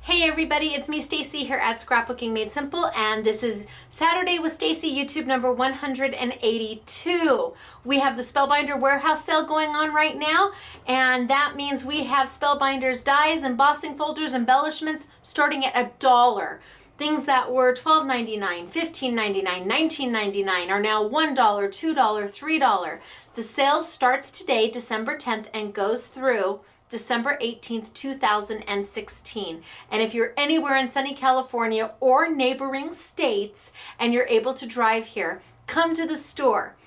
Hey everybody, it's me Stacy here at Scrapbooking Made Simple, and this is Saturday with Stacy YouTube number 182. We have the Spellbinder warehouse sale going on right now, and that means we have Spellbinders dies, embossing folders, embellishments starting at $1. Things that were $12.99, $15.99, $19.99 are now $1, $2, $3. The sale starts today, December 10th, and goes through December 18th, 2016. And if you're anywhere in sunny California or neighboring states and you're able to drive here, come to the store.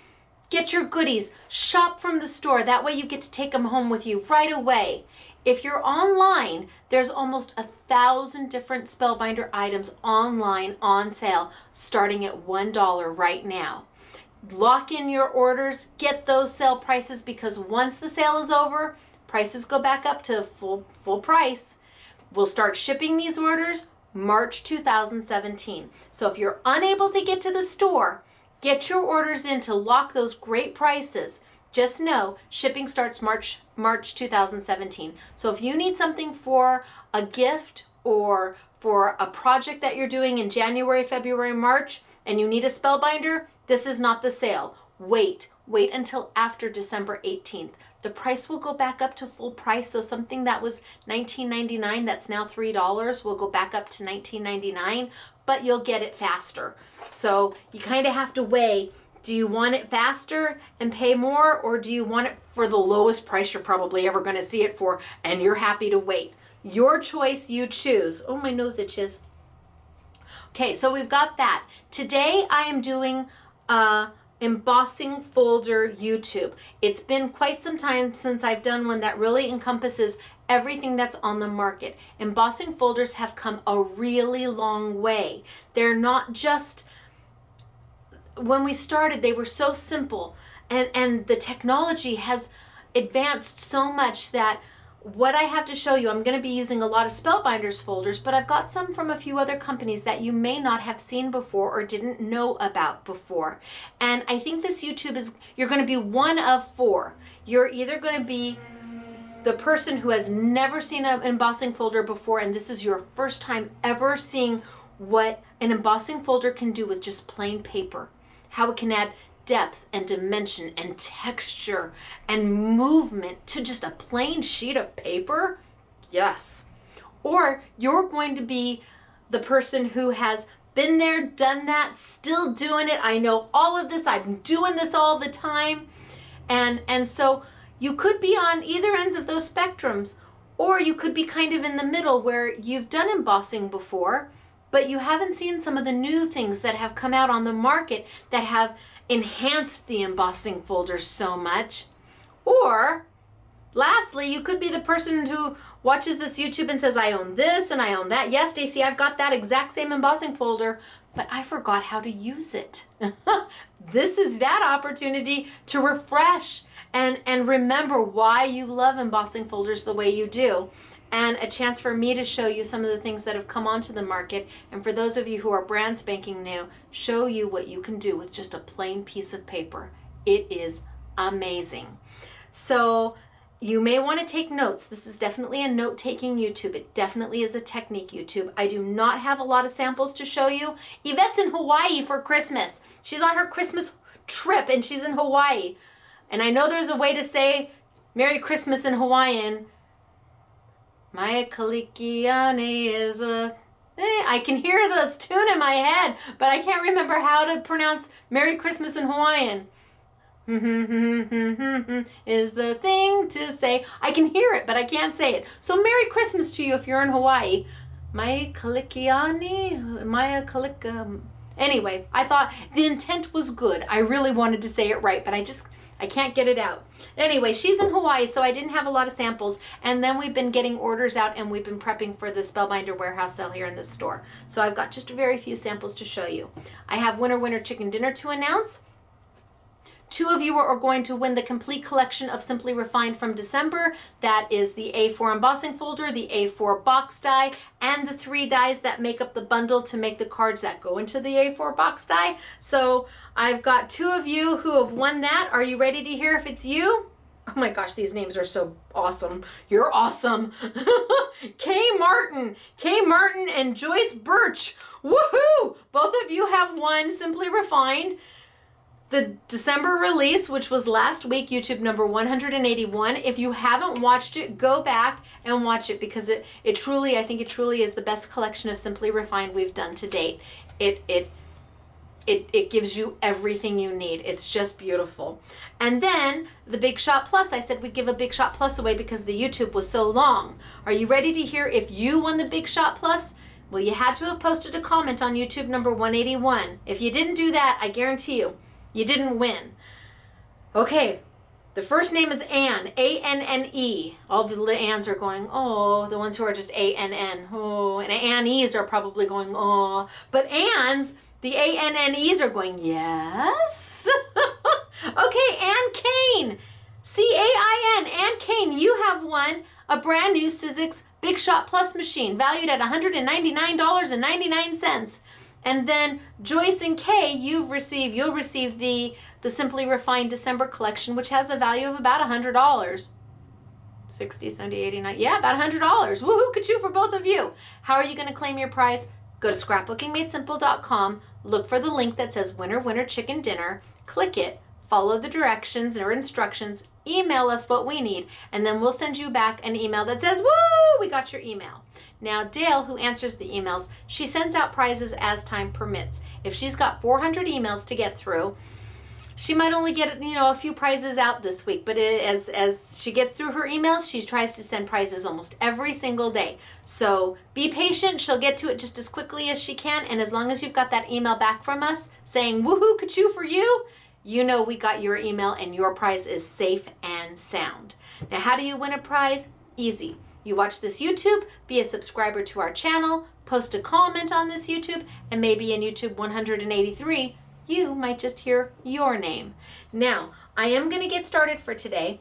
Get your goodies, shop from the store. That way you get to take them home with you right away. If you're online, there's almost 1,000 different Spellbinder items online on sale, starting at $1 right now. Lock in your orders, get those sale prices, because once the sale is over, prices go back up to full price. We'll start shipping these orders March 2017. So if you're unable to get to the store, get your orders in to lock those great prices. Just know shipping starts March 2017. So if you need something for a gift or for a project that you're doing in January, February, March, and you need a Spellbinder, this is not the sale. Wait until after December 18th. The price will go back up to full price. So something that was $19.99 that's now $3 will go back up to $19.99, but you'll get it faster. So you kind of have to weigh, do you want it faster and pay more, or do you want it for the lowest price you're probably ever going to see it for and you're happy to wait? Your choice, you choose. Oh, my nose itches. Okay, so we've got that. Today I am doing embossing folder YouTube. It's been quite some time since I've done one that really encompasses everything that's on the market. Embossing folders have come a really long way. They're not just, when we started, they were so simple, and the technology has advanced so much that what I have to show you, I'm going to be using a lot of Spellbinders folders, but I've got some from a few other companies that you may not have seen before or didn't know about before. And I think this YouTube is, you're going to be one of four. You're either going to be the person who has never seen an embossing folder before, and this is your first time ever seeing what an embossing folder can do with just plain paper. How it can add depth and dimension and texture and movement to just a plain sheet of paper. Yes. Or you're going to be the person who has been there, done that, still doing it. I know all of this. I'm doing this all the time. And so you could be on either ends of those spectrums, or you could be kind of in the middle where you've done embossing before, but you haven't seen some of the new things that have come out on the market that have enhanced the embossing folders so much. Or lastly, you could be the person who watches this YouTube and says, I own this and I own that. Yes, Stacy, I've got that exact same embossing folder, but I forgot how to use it. This is that opportunity to refresh and remember why you love embossing folders the way you do. And a chance for me to show you some of the things that have come onto the market. And for those of you who are brand spanking new, show you what you can do with just a plain piece of paper. It is amazing. So you may want to take notes. This is definitely a note-taking YouTube. It definitely is a technique YouTube. I do not have a lot of samples to show you. Yvette's in Hawaii for Christmas. She's on her Christmas trip and she's in Hawaii. And I know there's a way to say Merry Christmas in Hawaiian. Maya Kalikiane is a... I can hear this tune in my head, but I can't remember how to pronounce Merry Christmas in Hawaiian. Is the thing to say. I can hear it, but I can't say it. So Merry Christmas to you if you're in Hawaii. Maya Kalikiane? Maya Kalika... Anyway, I thought the intent was good. I really wanted to say it right, but I can't get it out. Anyway, she's in Hawaii, so I didn't have a lot of samples. And then we've been getting orders out and we've been prepping for the Spellbinder warehouse sale here in the store. So I've got just a very few samples to show you. I have Winner Chicken Dinner to announce. 2 of you are going to win the complete collection of Simply Refined from December. That is the A4 embossing folder, the A4 box die, and the 3 dies that make up the bundle to make the cards that go into the A4 box die. So I've got 2 of you who have won that. Are you ready to hear if it's you? Oh my gosh, these names are so awesome. You're awesome. K. Martin. Kay Martin and Joyce Birch. Woohoo! Both of you have won Simply Refined. The December release, which was last week, YouTube number 181. If you haven't watched it, go back and watch it because it truly, I think it truly is the best collection of Simply Refined we've done to date. It gives you everything you need. It's just beautiful. And then the Big Shot Plus, I said we'd give a Big Shot Plus away because the YouTube was so long. Are you ready to hear if you won the Big Shot Plus? Well, you had to have posted a comment on YouTube number 181. If you didn't do that, I guarantee you didn't win. Okay, the first name is Anne, A-N-N-E. All the Anns are going, oh, the ones who are just A-N-N, oh, and Annies are probably going, oh. But Ann's, the A-N-N-Es are going, yes. Okay, Ann Kane, C-A-I-N, Ann Kane, you have won a brand new Sizzix Big Shot Plus machine valued at $199.99. And then Joyce and Kay, you'll receive the Simply Refined December collection, which has a value of about $100. 60, 70, 89, yeah, about $100. Woohoo, ka-choo for both of you. How are you gonna claim your prize? Go to scrapbookingmadesimple.com, look for the link that says Winner Winner Chicken Dinner, click it, follow the directions or instructions, email us what we need, and then we'll send you back an email that says, woo, we got your email. Now, Dale, who answers the emails, she sends out prizes as time permits. If she's got 400 emails to get through, she might only get, a few prizes out this week, but as she gets through her emails, she tries to send prizes almost every single day. So be patient. She'll get to it just as quickly as she can. And as long as you've got that email back from us saying, woohoo, ka-choo for you, you know we got your email and your prize is safe and sound. Now, how do you win a prize? Easy. You watch this YouTube, be a subscriber to our channel, post a comment on this YouTube, and maybe in YouTube 183, you might just hear your name. Now, I am going to get started for today,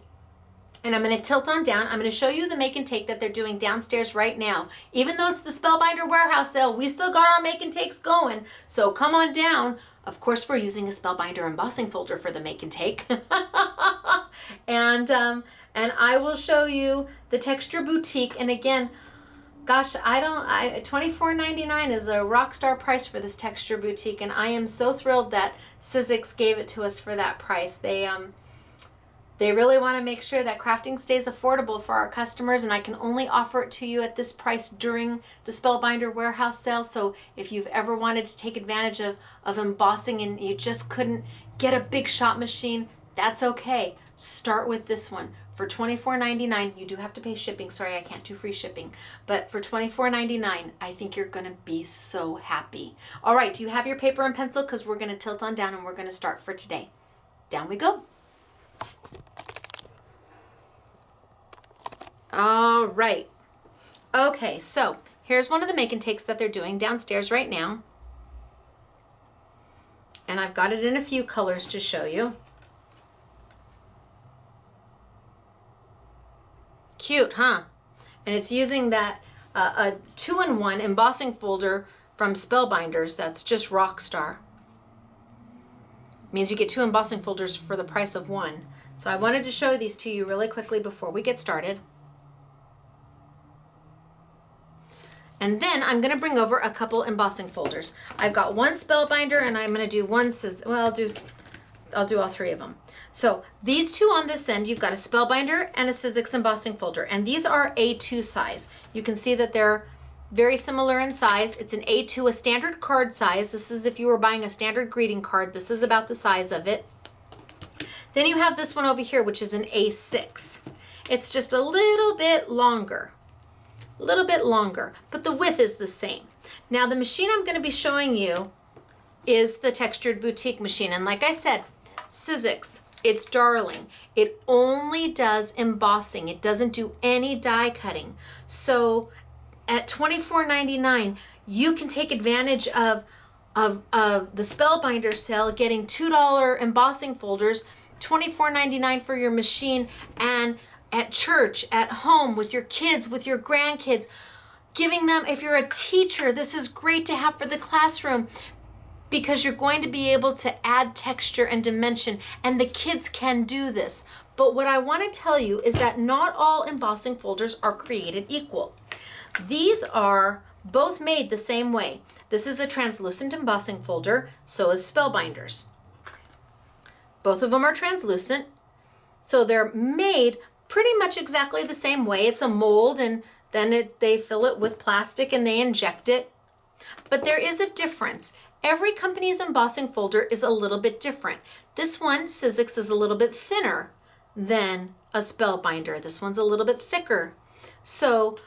and I'm going to tilt on down. I'm going to show you the make and take that they're doing downstairs right now. Even though it's the Spellbinder warehouse sale, we still got our make and takes going. So come on down. Of course, we're using a Spellbinder embossing folder for the make and take. And I will show you the Texture Boutique. And again, gosh, $24.99 is a rock star price for this Texture Boutique, and I am so thrilled that Sizzix gave it to us for that price. They really want to make sure that crafting stays affordable for our customers, and I can only offer it to you at this price during the Spellbinder warehouse sale. So if you've ever wanted to take advantage of embossing and you just couldn't get a Big Shot machine, that's okay. Start with this one. For $24.99, you do have to pay shipping. Sorry, I can't do free shipping. But for $24.99, I think you're going to be so happy. All right, do you have your paper and pencil? Because we're going to tilt on down and we're going to start for today. Down we go. All right. Okay, so here's one of the make and takes that they're doing downstairs right now. And I've got it in a few colors to show you. Cute, huh? And it's using that a 2-in-1 embossing folder from Spellbinders that's just rock star. Means you get 2 embossing folders for the price of 1. So I wanted to show these to you really quickly before we get started. And then I'm going to bring over a couple embossing folders. I've got one Spellbinder and I'm going to do one well, I'll do all 3 of them. So these 2 on this end, you've got a Spellbinder and a Sizzix embossing folder, and these are A2 size. You can see that they're very similar in size. It's an A2, a standard card size. This is if you were buying a standard greeting card. This is about the size of it. Then you have this one over here, which is an A6. It's just a little bit longer, but the width is the same. Now the machine I'm going to be showing you is the Textured Boutique machine, and like I said, Sizzix, it's darling. It only does embossing. It doesn't do any die cutting. So at $24.99, you can take advantage of the Spellbinder sale, getting $2 embossing folders, $24.99 for your machine, and at church, at home, with your kids, with your grandkids, giving them, if you're a teacher, this is great to have for the classroom, because you're going to be able to add texture and dimension, and the kids can do this. But what I want to tell you is that not all embossing folders are created equal. These are both made the same way. This is a translucent embossing folder, so is Spellbinders. Both of them are translucent, so they're made pretty much exactly the same way. It's a mold, and then they fill it with plastic and they inject it. But there is a difference. Every company's embossing folder is a little bit different. This one, Sizzix, is a little bit thinner than a Spellbinder. This one's a little bit thicker. So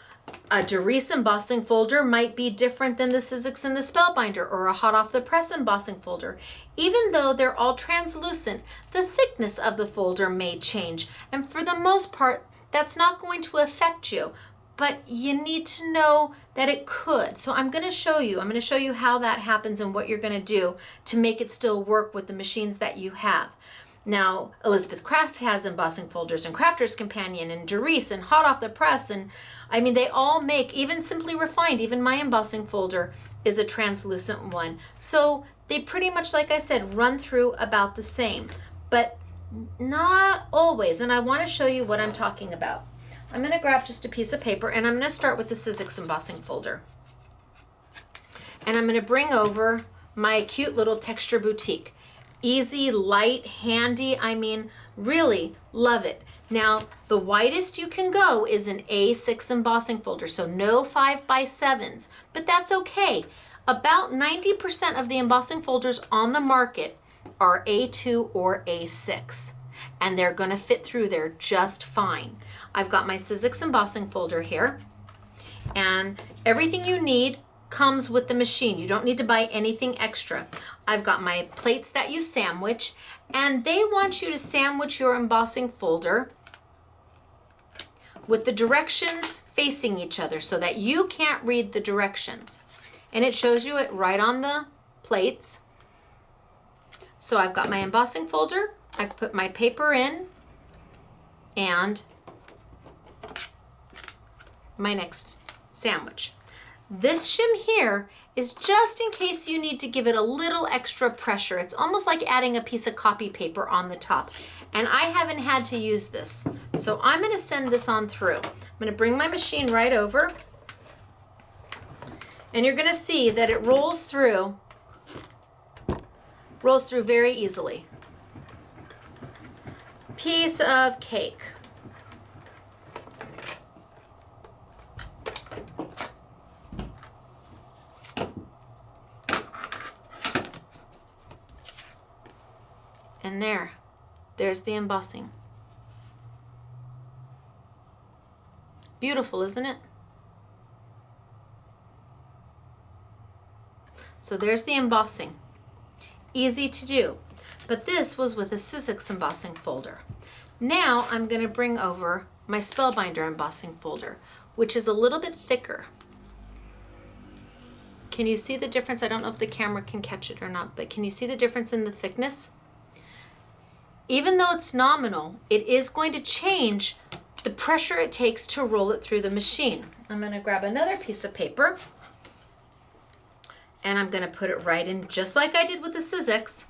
a Doris embossing folder might be different than the Sizzix and the Spellbinder, or a hot off the press embossing folder. Even though they're all translucent, the thickness of the folder may change. And for the most part, that's not going to affect you. But you need to know that it could. So I'm going to show you how that happens and what you're going to do to make it still work with the machines that you have. Now, Elizabeth Craft has embossing folders, and Crafter's Companion, and Doris, and Hot Off the Press, and I mean, they all make, even Simply Refined, even my embossing folder is a translucent one. So they pretty much, like I said, run through about the same, but not always. And I want to show you what I'm talking about. I'm going to grab just a piece of paper, and I'm going to start with the Sizzix embossing folder. And I'm going to bring over my cute little Texture Boutique. Easy, light, handy. I mean, really love it. Now, the widest you can go is an A6 embossing folder, so no 5x7s, but that's okay. About 90% of the embossing folders on the market are A2 or A6, and they're going to fit through there just fine. I've got my Sizzix embossing folder here, and everything you need comes with the machine. You don't need to buy anything extra. I've got my plates that you sandwich, and they want you to sandwich your embossing folder with the directions facing each other so that you can't read the directions. And it shows you it right on the plates. So I've got my embossing folder, I put my paper in, and my next sandwich. This shim here is just in case you need to give it a little extra pressure. It's almost like adding a piece of copy paper on the top. And I haven't had to use this. So I'm going to send this on through. I'm going to bring my machine right over. And you're going to see that it rolls through very easily. Piece of cake. And there's the embossing. Beautiful, isn't it? So there's the embossing. Easy to do. But this was with a Sizzix embossing folder. Now I'm going to bring over my Spellbinder embossing folder, which is a little bit thicker. Can you see the difference? I don't know if the camera can catch it or not, but can you see the difference in the thickness? Even though it's nominal, it is going to change the pressure it takes to roll it through the machine. I'm going to grab another piece of paper, and I'm going to put it right in just like I did with the Sizzix.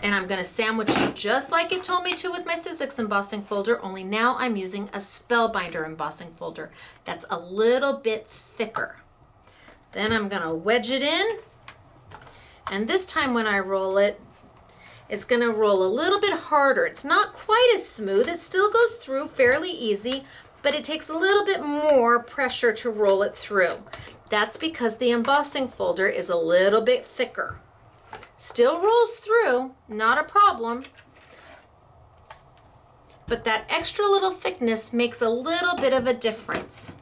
And I'm going to sandwich it just like it told me to with my Sizzix embossing folder, only now I'm using a Spellbinder embossing folder that's a little bit thicker. Then I'm going to wedge it in, and this time when I roll it, it's going to roll a little bit harder. It's not quite as smooth. It still goes through fairly easy, but it takes a little bit more pressure to roll it through. That's because the embossing folder is a little bit thicker. Still rolls through, not a problem. But that extra little thickness makes a little bit of a difference.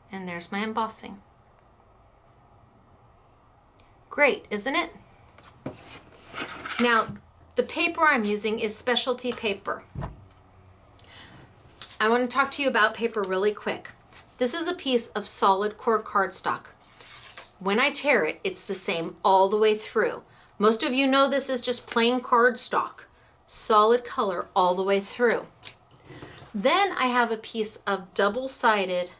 And there's my embossing. Great, isn't it? Now, the paper I'm using is specialty paper. I want to talk to you about paper really quick. This is a piece of solid core cardstock. When I tear it, it's the same all the way through. Most of you know this is just plain cardstock, solid color all the way through. Then I have a piece of double-sided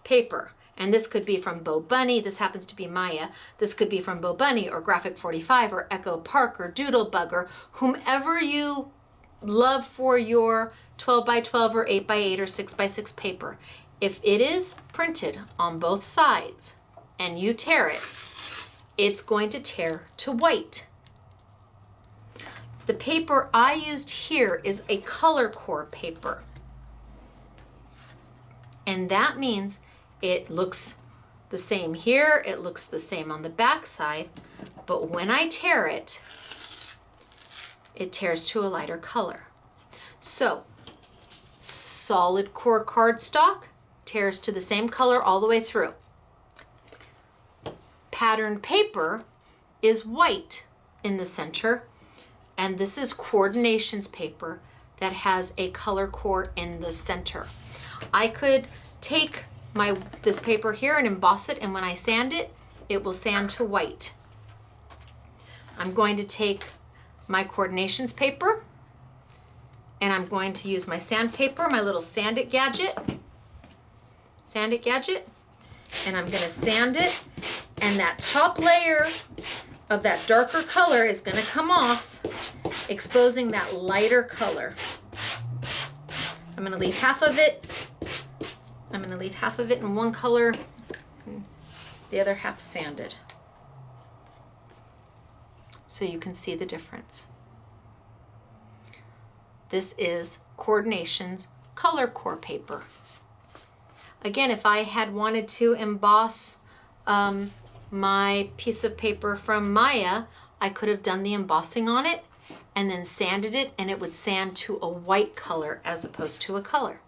paper. And this could be from Bo Bunny. This happens to be Maya. This could be from Bo Bunny or Graphic 45 or Echo Park or Doodlebug or whomever you love for your 12 by 12 or 8 by 8 or 6 by 6 paper. If it is printed on both sides and you tear it, it's going to tear to white. The paper I used here is a color core paper. And that means it looks the same here, it looks the same on the back side, but when I tear it, it tears to a lighter color. So, solid core cardstock tears to the same color all the way through. Patterned paper is white in the center, and this is coordinations paper that has a color core in the center. I could take this paper here and emboss it, and when I sand it, it will sand to white. I'm going to take my coordinations paper, and I'm going to use my sandpaper, my little sand it gadget, and I'm going to sand it, and that top layer of that darker color is going to come off, exposing that lighter color. I'm going to leave half of it. I'm going to leave half of it in one color, and the other half sanded, so you can see the difference. This is Coordinations color core paper. Again, if I had wanted to emboss my piece of paper from Maya, I could have done the embossing on it and then sanded it, and it would sand to a white color as opposed to a color.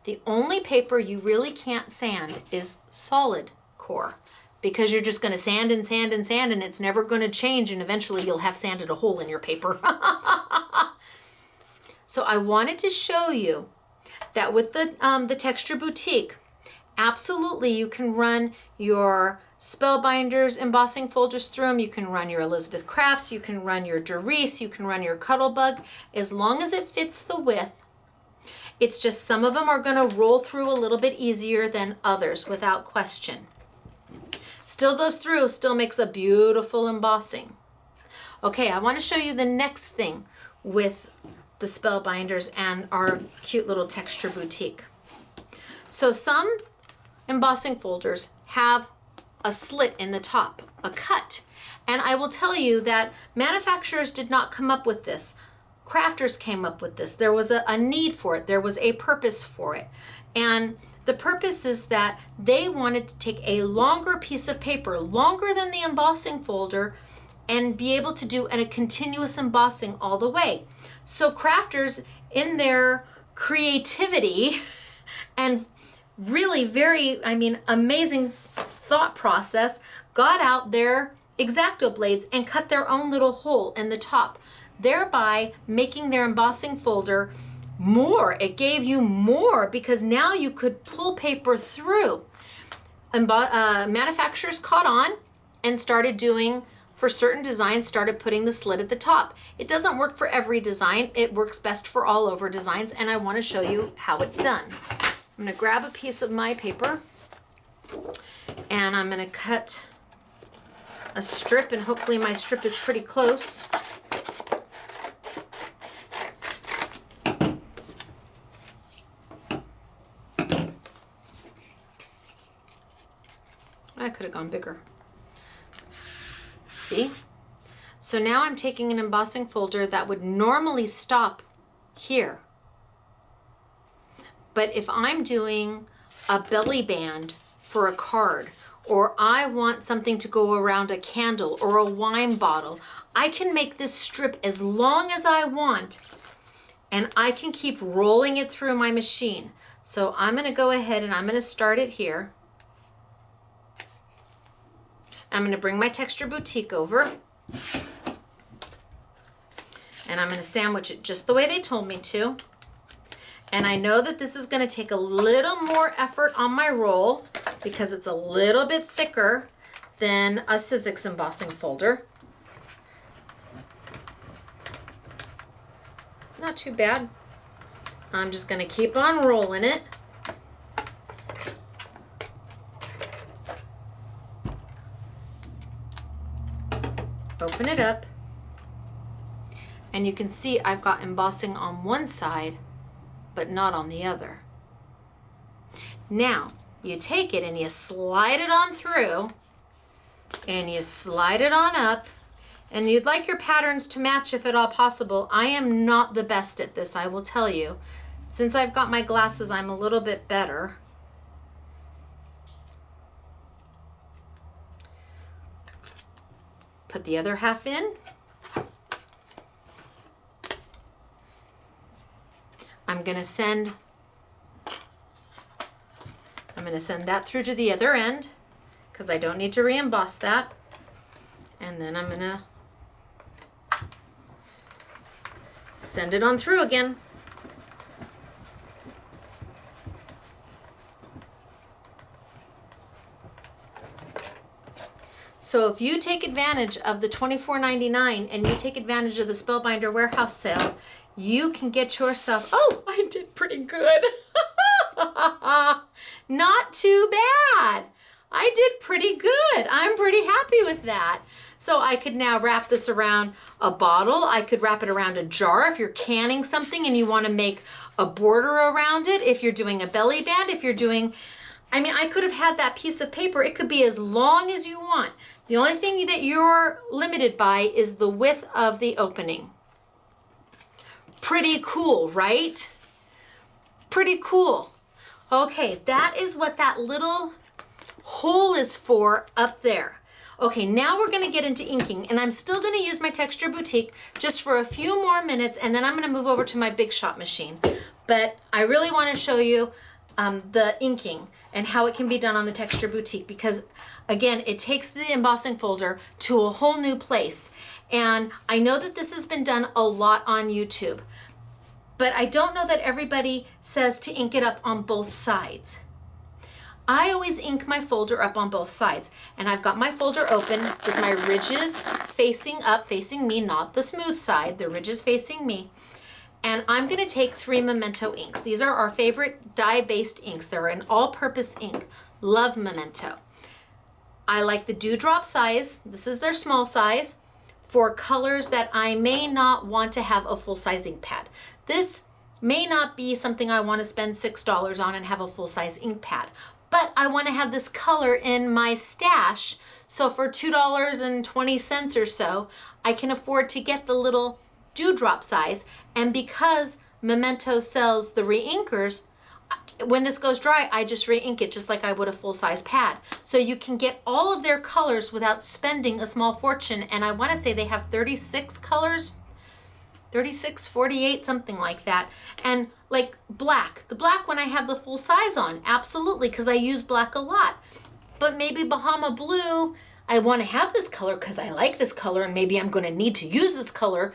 The only paper you really can't sand is solid core, because you're just going to sand and sand and sand, and it's never going to change, and eventually you'll have sanded a hole in your paper. So I wanted to show you that with the Texture Boutique, absolutely you can run your Spellbinders embossing folders through them. You can run your Elizabeth Crafts, you can run your Doris, you can run your Cuttlebug, as long as it fits the width. It's just some of them are going to roll through a little bit easier than others, without question. Still goes through, still makes a beautiful embossing. Okay, I want to show you the next thing with the Spellbinders and our cute little Texture Boutique. So some embossing folders have a slit in the top, a cut. And I will tell you that manufacturers did not come up with this. Crafters came up with this. There was a need for it. There was a purpose for it. And the purpose is that they wanted to take a longer piece of paper, longer than the embossing folder, and be able to do a continuous embossing all the way. So crafters, in their creativity and really very, amazing thought process, got out their X-Acto blades and cut their own little hole in the top, thereby making their embossing folder more. It gave you more because now you could pull paper through. Manufacturers caught on and started doing, for certain designs, started putting the slit at the top. It doesn't work for every design. It works best for all over designs, and I want to show you how it's done. I'm going to grab a piece of my paper, and I'm going to cut a strip, and hopefully my strip is pretty close. I could have gone bigger. See? So now I'm taking an embossing folder that would normally stop here. But if I'm doing a belly band for a card, or I want something to go around a candle or a wine bottle, I can make this strip as long as I want, and I can keep rolling it through my machine. So I'm going to go ahead and I'm going to start it here. I'm going to bring my Texture Boutique over, and I'm going to sandwich it just the way they told me to. And I know that this is going to take a little more effort on my roll because it's a little bit thicker than a Sizzix embossing folder. Not too bad. I'm just going to keep on rolling it. Open it up, and you can see I've got embossing on one side but not on the other. Now, you take it and you slide it on through, and you slide it on up, and you'd like your patterns to match if at all possible. I am not the best at this, I will tell you. Since I've got my glasses, I'm a little bit better. Put the other half in. I'm going to send that through to the other end because I don't need to re-emboss that. And then I'm going to send it on through again. So if you take advantage of the $24.99 and you take advantage of the Spellbinder warehouse sale, you can get yourself, oh, I did pretty good. Not too bad. I did pretty good. I'm pretty happy with that. So I could now wrap this around a bottle. I could wrap it around a jar if you're canning something and you want to make a border around it. If you're doing a belly band, if you're doing, I mean, I could have had that piece of paper. It could be as long as you want. The only thing that you're limited by is the width of the opening. Pretty cool, right? Pretty cool. Okay, that is what that little hole is for up there. Okay, now we're gonna get into inking, and I'm still gonna use my Texture Boutique just for a few more minutes, and then I'm gonna move over to my Big Shot machine. But I really wanna show you the inking and how it can be done on the Texture Boutique, because again, it takes the embossing folder to a whole new place. And I know that this has been done a lot on YouTube, but I don't know that everybody says to ink it up on both sides. I always ink my folder up on both sides, and I've got my folder open with my ridges facing up, facing me, not the smooth side, the ridges facing me. And I'm gonna take 3 Memento inks. These are our favorite dye-based inks. They're an all-purpose ink. Love Memento. I like the dewdrop size. This is their small size for colors that I may not want to have a full-size ink pad. This may not be something I want to spend $6 on and have a full-size ink pad, but I want to have this color in my stash. So for $2.20 or so, I can afford to get the little dewdrop size. And because Memento sells the re-inkers, when this goes dry, I just re-ink it just like I would a full-size pad. So you can get all of their colors without spending a small fortune. And I want to say they have 36 colors, 36, 48, something like that. And like black, the black one I have the full size on, absolutely, because I use black a lot. But maybe Bahama Blue, I want to have this color because I like this color and maybe I'm going to need to use this color,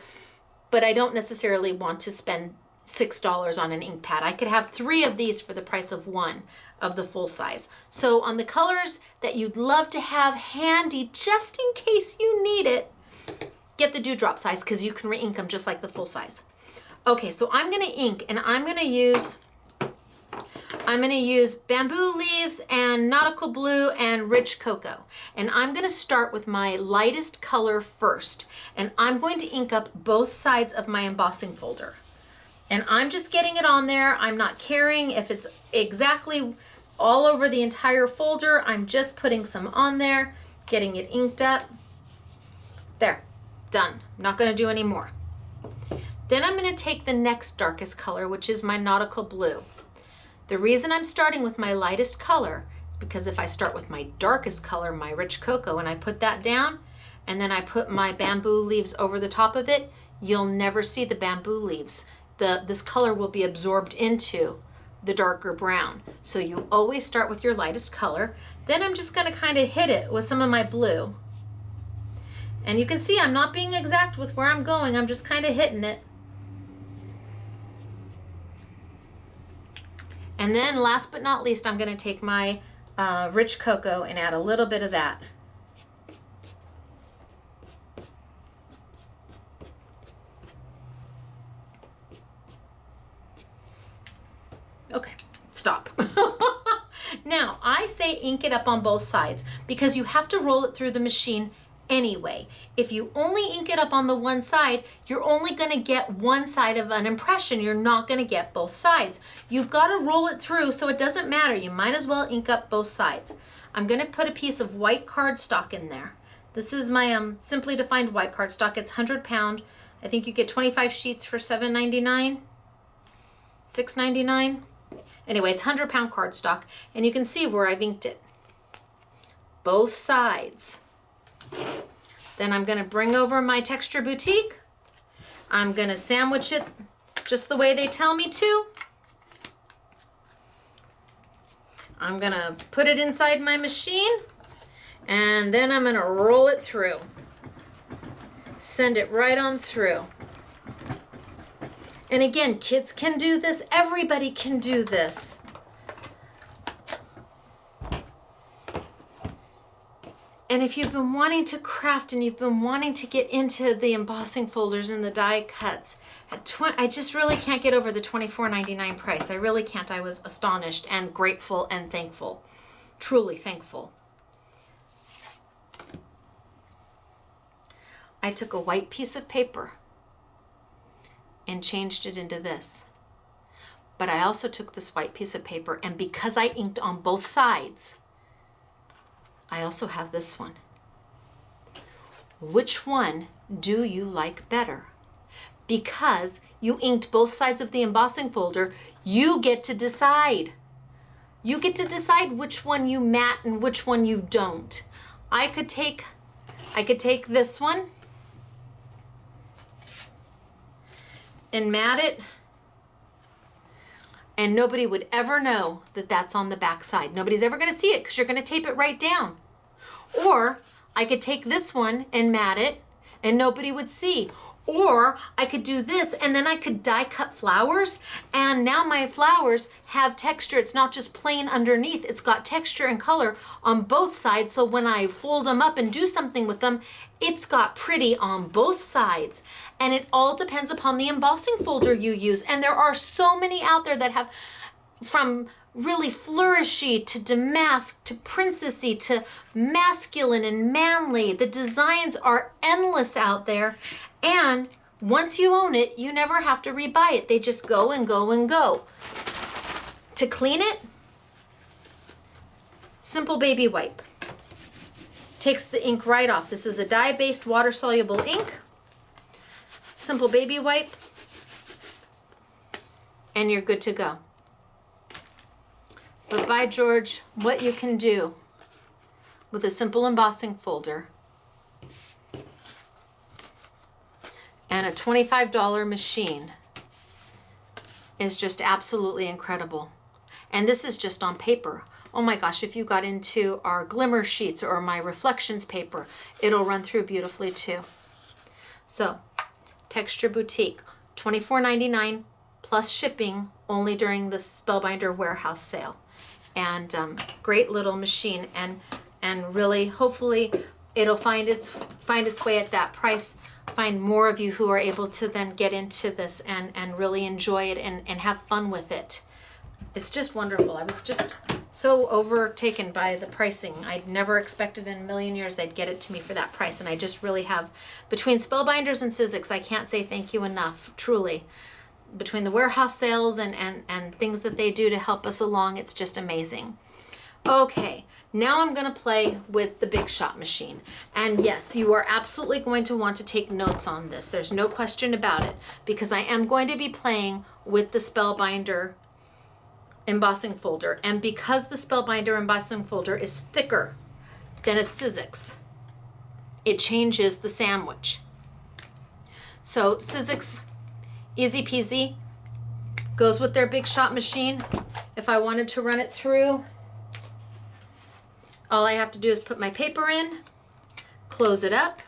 but I don't necessarily want to spend $6 on an ink pad. I could have 3 of these for the price of 1 of the full size. So on the colors that you'd love to have handy just in case you need it, get the dewdrop size because you can re-ink them just like the full size. Okay, so I'm gonna ink and I'm gonna use bamboo leaves and nautical blue and rich cocoa. And I'm gonna start with my lightest color first. And I'm going to ink up both sides of my embossing folder. And I'm just getting it on there. I'm not caring if it's exactly all over the entire folder. I'm just putting some on there, getting it inked up. There, done. I'm not gonna do any more. Then I'm gonna take the next darkest color, which is my nautical blue. The reason I'm starting with my lightest color is because if I start with my darkest color, my rich cocoa, and I put that down, and then I put my bamboo leaves over the top of it, you'll never see the bamboo leaves. This color will be absorbed into the darker brown. So you always start with your lightest color. Then I'm just gonna kind of hit it with some of my blue. And you can see I'm not being exact with where I'm going, I'm just kind of hitting it. And then last but not least, I'm gonna take my rich cocoa and add a little bit of that. Okay, stop. Now, I say ink it up on both sides because you have to roll it through the machine anyway. If you only ink it up on the one side, you're only going to get one side of an impression. You're not going to get both sides. You've got to roll it through, so it doesn't matter. You might as well ink up both sides. I'm going to put a piece of white cardstock in there. This is my Simply Defined white cardstock. It's 100 pound. I think you get 25 sheets for $7.99, $6.99. Anyway, it's 100 pound cardstock, and you can see where I've inked it. Both sides. Then I'm going to bring over my Texture Boutique. I'm going to sandwich it just the way they tell me to. I'm going to put it inside my machine, and then I'm going to roll it through. Send it right on through. And again, kids can do this. Everybody can do this. And if you've been wanting to craft and you've been wanting to get into the embossing folders and the die cuts, I just really can't get over the $24.99 price. I really can't. I was astonished and grateful and thankful. Truly thankful. I took a white piece of paper and changed it into this. But I also took this white piece of paper, and because I inked on both sides, I also have this one. Which one do you like better? Because you inked both sides of the embossing folder, you get to decide. You get to decide which one you matte and which one you don't. I could take this one and matte it, and nobody would ever know that that's on the back side. Nobody's ever going to see it because you're going to tape it right down. Or I could take this one and matte it, and nobody would see. Or I could do this, and then I could die cut flowers, and now my flowers have texture. It's not just plain underneath. It's got texture and color on both sides, so when I fold them up and do something with them, it's got pretty on both sides. And it all depends upon the embossing folder you use. And there are so many out there that have, from really flourishy to damask to princessy to masculine and manly. The designs are endless out there. And once you own it, you never have to rebuy it. They just go and go and go. To clean it, simple baby wipe. Takes the ink right off. This is a dye-based water-soluble ink. Simple baby wipe. And you're good to go. But by George, what you can do with a simple embossing folder and a $25 machine is just absolutely incredible. And this is just on paper. Oh my gosh, if you got into our glimmer sheets or my reflections paper, it'll run through beautifully too. So, Texture Boutique, $24.99 plus shipping only during the Spellbinder warehouse sale. And great little machine, and really, hopefully, it'll find its way at that price. Find more of you who are able to then get into this and really enjoy it and have fun with it. It's just wonderful. I was just so overtaken by the pricing. I'd never expected in a million years they'd get it to me for that price, and I just really have, between Spellbinders and Sizzix, I can't say thank you enough, truly. Between the warehouse sales and things that they do to help us along, it's just amazing. Okay, now I'm going to play with the Big Shot machine. And yes, you are absolutely going to want to take notes on this. There's no question about it, because I am going to be playing with the Spellbinder embossing folder. And because the Spellbinder embossing folder is thicker than a Sizzix, it changes the sandwich. So Sizzix, easy peasy, goes with their Big Shot machine. If I wanted to run it through, all I have to do is put my paper in, close it up.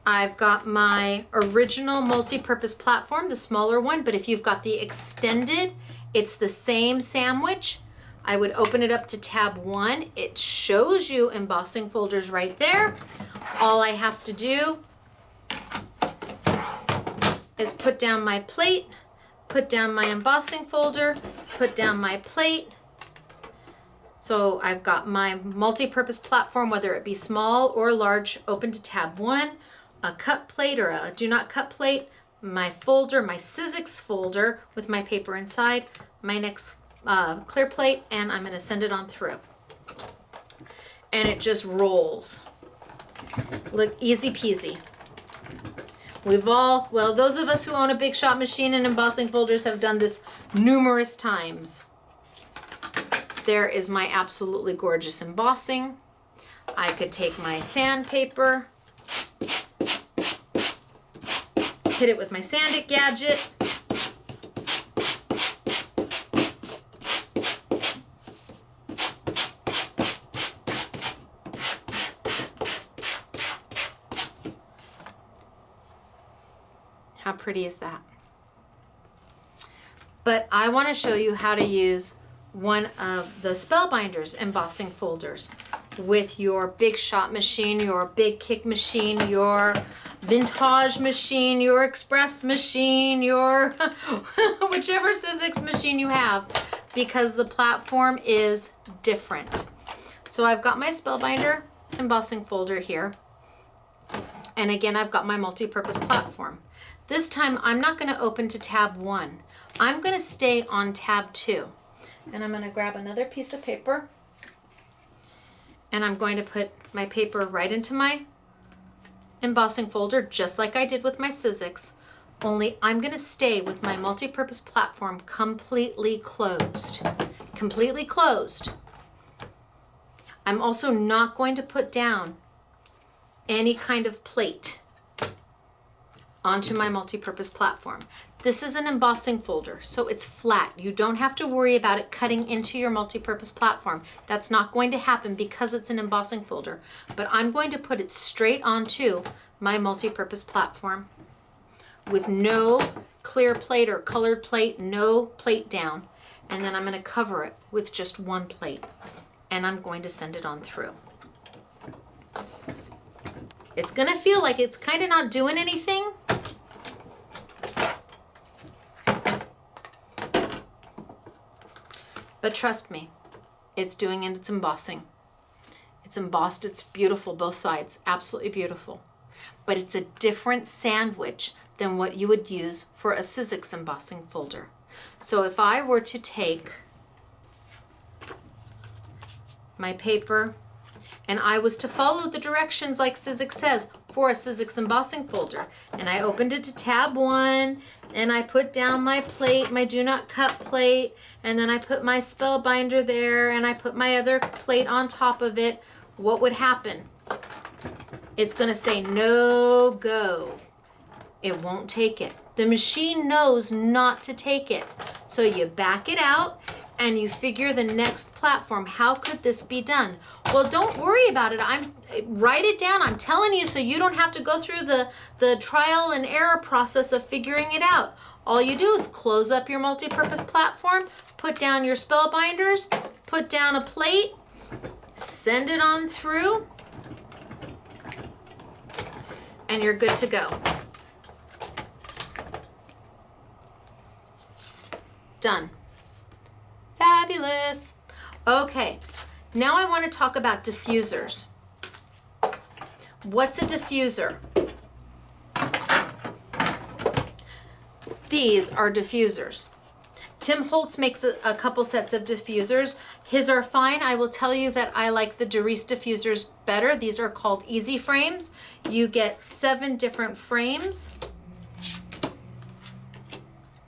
I've got my original multi-purpose platform, the smaller one, but if you've got the extended, it's the same sandwich. I would open it up to tab 1. It shows you embossing folders right there. All I have to do is put down my plate, put down my embossing folder, put down my plate, So I've got my multi-purpose platform, whether it be small or large, open to tab 1, a cut plate or a do not cut plate, my folder, my Sizzix folder with my paper inside, my next clear plate, and I'm going to send it on through. And it just rolls. Look, easy peasy. Well, those of us who own a big shop machine and embossing folders have done this numerous times. There is my absolutely gorgeous embossing. I could take my sandpaper, hit it with my Sand-It gadget. How pretty is that? But I want to show you how to use one of the Spellbinders embossing folders with your big shop machine, your big kick machine, your vintage machine, your express machine, your whichever Sizzix machine you have, because the platform is different. So I've got my Spellbinder embossing folder here. And again, I've got my multi-purpose platform. This time, I'm not going to open to tab 1. I'm going to stay on tab 2. And I'm going to grab another piece of paper. And I'm going to put my paper right into my embossing folder, just like I did with my Sizzix. Only I'm going to stay with my multi-purpose platform completely closed. Completely closed. I'm also not going to put down any kind of plate onto my multi-purpose platform. This is an embossing folder, so it's flat. You don't have to worry about it cutting into your multi-purpose platform. That's not going to happen because it's an embossing folder. But I'm going to put it straight onto my multi-purpose platform with no clear plate or colored plate, no plate down. And then I'm going to cover it with just one plate. And I'm going to send it on through. It's going to feel like it's kind of not doing anything. But trust me, it's doing it, it's embossing. It's embossed, it's beautiful, both sides, absolutely beautiful. But it's a different sandwich than what you would use for a Sizzix embossing folder. So if I were to take my paper and I was to follow the directions like Sizzix says for a Sizzix embossing folder, and I opened it to tab 1, and I put down my plate, my do not cut plate, and then I put my Spellbinder there, and I put my other plate on top of it, what would happen? It's going to say no go. It won't take it. The machine knows not to take it. So you back it out and you figure the next platform. How could this be done? Well, don't worry about it. Write it down. I'm telling you so you don't have to go through the trial and error process of figuring it out. All you do is close up your multi-purpose platform, put down your Spellbinders, put down a plate, send it on through, and you're good to go. Done. Fabulous. Okay, now I want to talk about diffusers. What's a diffuser? These are diffusers. Tim Holtz makes a couple sets of diffusers. His are fine. I will tell you that I like the Doris diffusers better. These are called easy frames. You get 7 different frames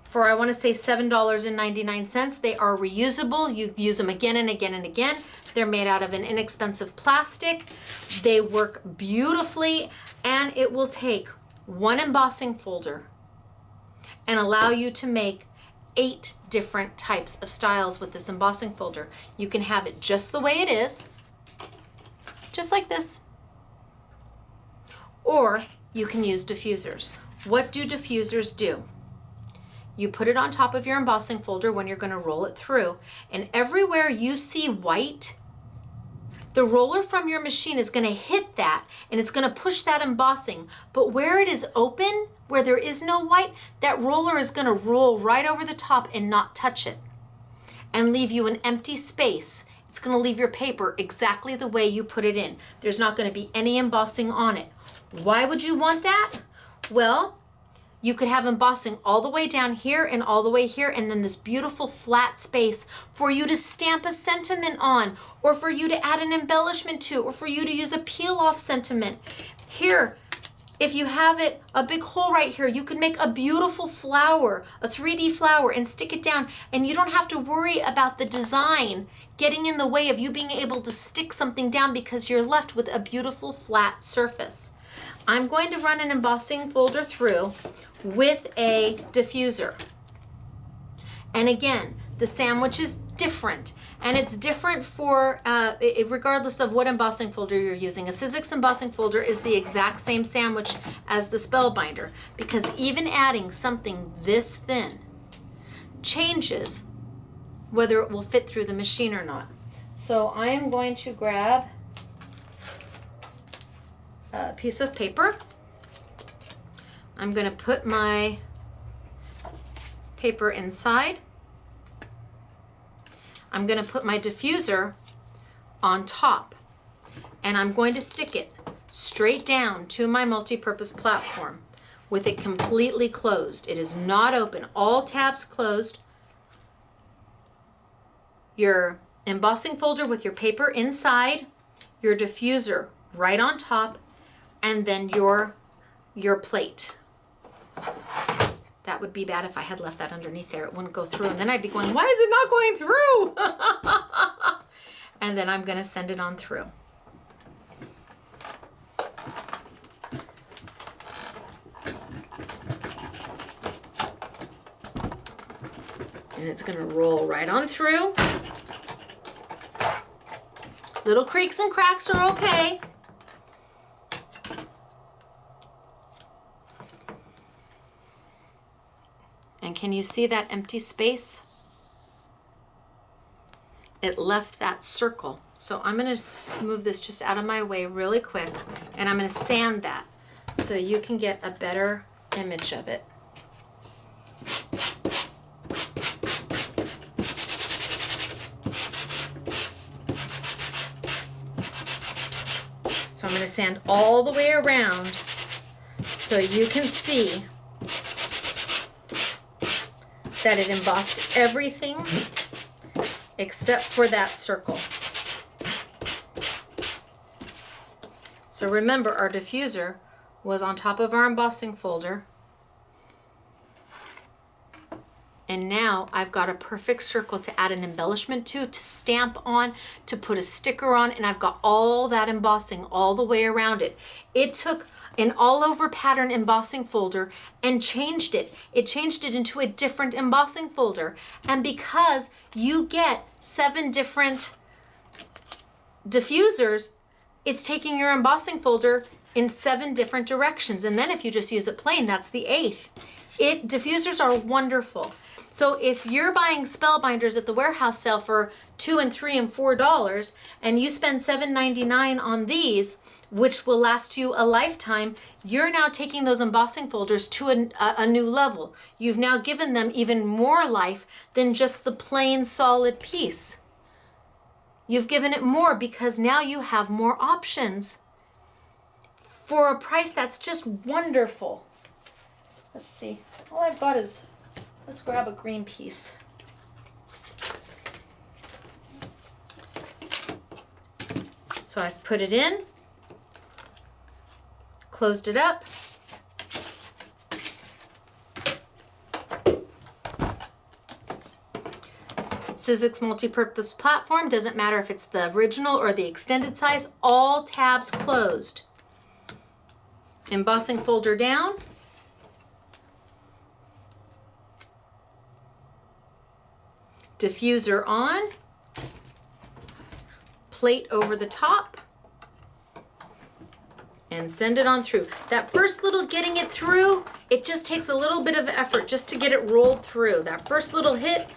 for, I want to say, $7.99. They are reusable. You use them again and again and again. They're made out of an inexpensive plastic. They work beautifully, and it will take one embossing folder and allow you to make 8 different types of styles with this embossing folder. You can have it just the way it is, just like this. Or you can use diffusers. What do diffusers do? You put it on top of your embossing folder when you're going to roll it through, and everywhere you see white, the roller from your machine is going to hit that, and it's going to push that embossing. But where it is open, where there is no white, that roller is going to roll right over the top and not touch it, and leave you an empty space. It's going to leave your paper exactly the way you put it in. There's not going to be any embossing on it. Why would you want that? Well, you could have embossing all the way down here and all the way here, and then this beautiful flat space for you to stamp a sentiment on, or for you to add an embellishment to, or for you to use a peel-off sentiment. Here, if you have it, a big hole right here, you can make a beautiful flower, a 3D flower, and stick it down, and you don't have to worry about the design getting in the way of you being able to stick something down, because you're left with a beautiful flat surface. I'm going to run an embossing folder through with a diffuser. And again, the sandwich is different. And it's different for, regardless of what embossing folder you're using. A Sizzix embossing folder is the exact same sandwich as the Spellbinder, because even adding something this thin changes whether it will fit through the machine or not. So I am going to grab a piece of paper. I'm going to put my paper inside. I'm going to put my diffuser on top, and I'm going to stick it straight down to my multi-purpose platform with it completely closed. It is not open. All tabs closed. Your embossing folder with your paper inside, your diffuser right on top, and then your plate. That would be bad if I had left that underneath there. It wouldn't go through, and then I'd be going, why is it not going through? And then I'm going to send it on through. And it's going to roll right on through. Little creaks and cracks are okay. And can you see that empty space? It left that circle. So I'm going to move this just out of my way really quick, and I'm going to sand that so you can get a better image of it. So I'm going to sand all the way around so you can see that it embossed everything except for that circle. So remember, our diffuser was on top of our embossing folder, and now I've got a perfect circle to add an embellishment to stamp on, to put a sticker on, and I've got all that embossing all the way around it. It took an all-over pattern embossing folder and changed it. It changed it into a different embossing folder. And because you get 7 different diffusers, it's taking your embossing folder in 7 different directions. And then if you just use it plain, that's the 8th. Diffusers are wonderful. So if you're buying Spellbinders at the warehouse sale for $2 and $3 and $4, and you spend $7.99 on these, which will last you a lifetime, you're now taking those embossing folders to a new level. You've now given them even more life than just the plain solid piece. You've given it more because now you have more options for a price that's just wonderful. Let's see, all I've got is, let's grab a green piece. So I've put it in, closed it up. Sizzix multi-purpose platform, doesn't matter if it's the original or the extended size, all tabs closed. Embossing folder down. Diffuser on. Plate over the top. And send it on through. That first little getting it through, it just takes a little bit of effort just to get it rolled through. That first little hit,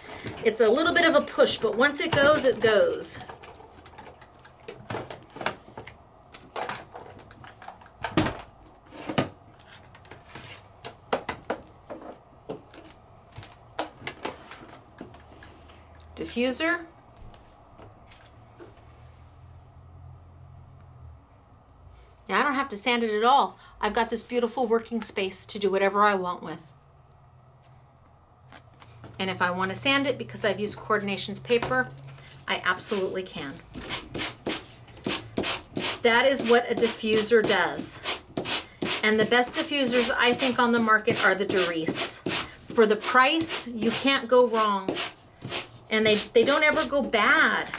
it's a little bit of a push, but once it goes, it goes. Diffuser. Now I don't have to sand it at all. I've got this beautiful working space to do whatever I want with. And if I want to sand it because I've used Coordinations paper, I absolutely can. That is what a diffuser does. And the best diffusers I think on the market are the Doris. For the price, you can't go wrong. And they don't ever go bad.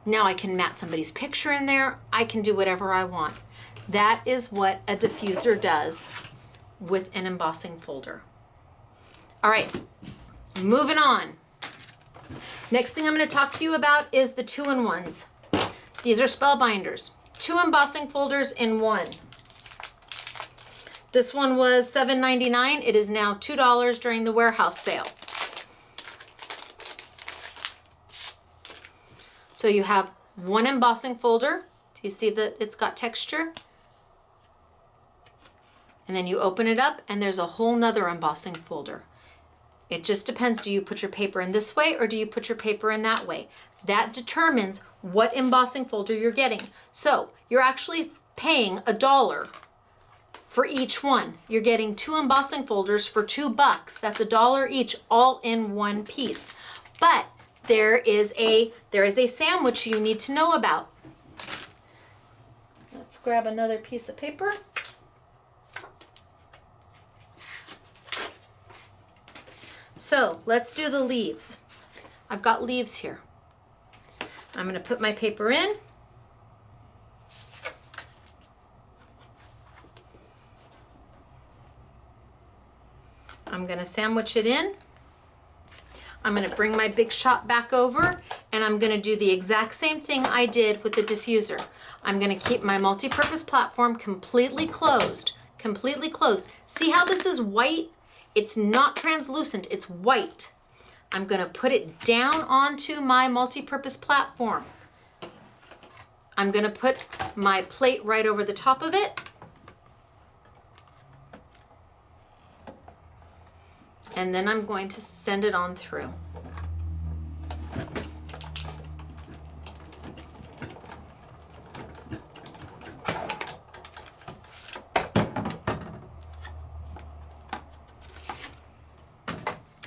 Now I can mat somebody's picture in there. I can do whatever I want. That is what a diffuser does with an embossing folder. All right, moving on. Next thing I'm going to talk to you about is the 2-in-1s. These are Spellbinders. 2 embossing folders in one. This one was $7.99. It is now $2 during the warehouse sale. So you have one embossing folder. Do you see that it's got texture? And then you open it up and there's a whole nother embossing folder. It just depends, do you put your paper in this way or do you put your paper in that way? That determines what embossing folder you're getting. So you're actually paying $1 for each one. You're getting 2 embossing folders for $2. That's $1 each, all in one piece. But there is a sandwich you need to know about. Let's grab another piece of paper. So let's do the leaves. I've got leaves here. I'm going to put my paper in. I'm going to sandwich it in. I'm going to bring my Big Shot back over and I'm going to do the exact same thing I did with the diffuser. I'm going to keep my multi-purpose platform completely closed. Completely closed. See how this is white? It's not translucent, it's white. I'm going to put it down onto my multi-purpose platform. I'm going to put my plate right over the top of it. And then I'm going to send it on through.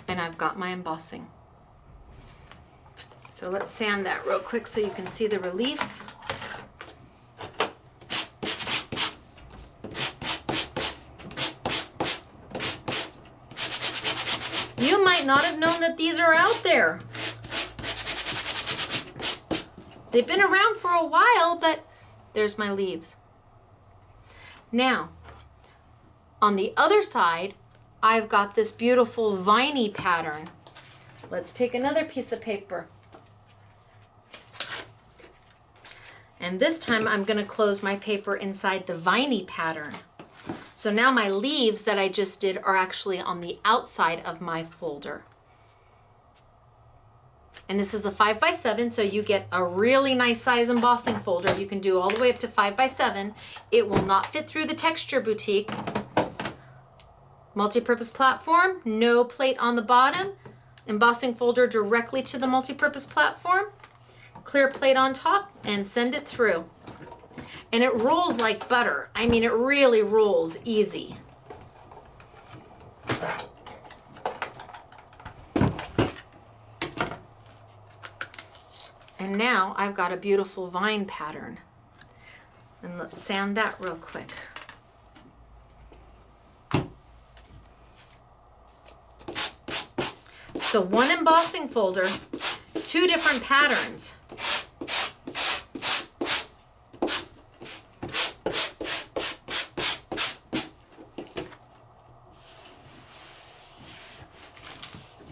And I've got my embossing. So let's sand that real quick so you can see the relief. You might not have known that these are out there. They've been around for a while, but there's my leaves. Now, on the other side, I've got this beautiful viney pattern. Let's take another piece of paper. And this time I'm going to close my paper inside the viney pattern. So now my leaves that I just did are actually on the outside of my folder. And this is a 5x7, so you get a really nice size embossing folder. You can do all the way up to 5x7. It will not fit through the Texture Boutique. Multi-purpose platform, no plate on the bottom. Embossing folder directly to the multi-purpose platform. Clear plate on top and send it through. And it rolls like butter. I mean, it really rolls easy. And now I've got a beautiful vine pattern. And let's sand that real quick. So one embossing folder, 2 different patterns.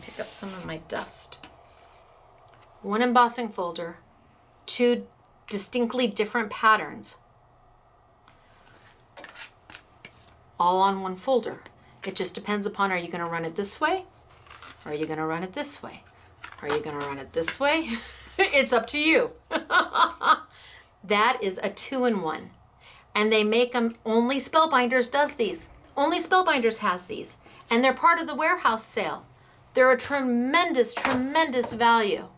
Pick up some of my dust. One embossing folder, 2 distinctly different patterns, all on one folder. It just depends upon, are you going to run it this way? Or are you going to run it this way? Are you going to run it this way? It's up to you. That is a 2-in-1. And they make them, only Spellbinders does these. Only Spellbinders has these. And they're part of the warehouse sale. They're a tremendous, tremendous value.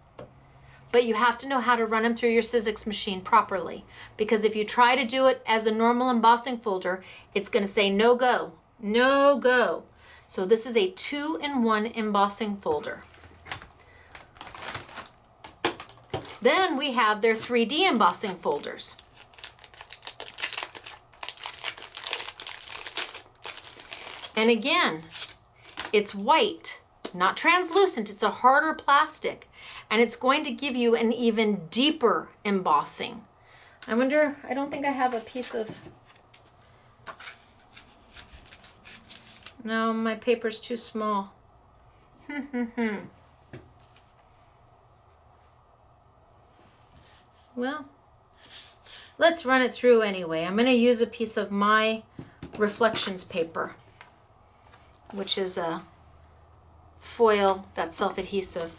But you have to know how to run them through your Sizzix machine properly, because if you try to do it as a normal embossing folder, it's going to say no go, no go. So this is a 2-in-1 embossing folder. Then we have their 3D embossing folders. And again, it's white, not translucent, it's a harder plastic. And it's going to give you an even deeper embossing. I wonder, I don't think I have a piece of, no, my paper's too small. Well, let's run it through anyway. I'm going to use a piece of my reflections paper, which is a foil that's self-adhesive.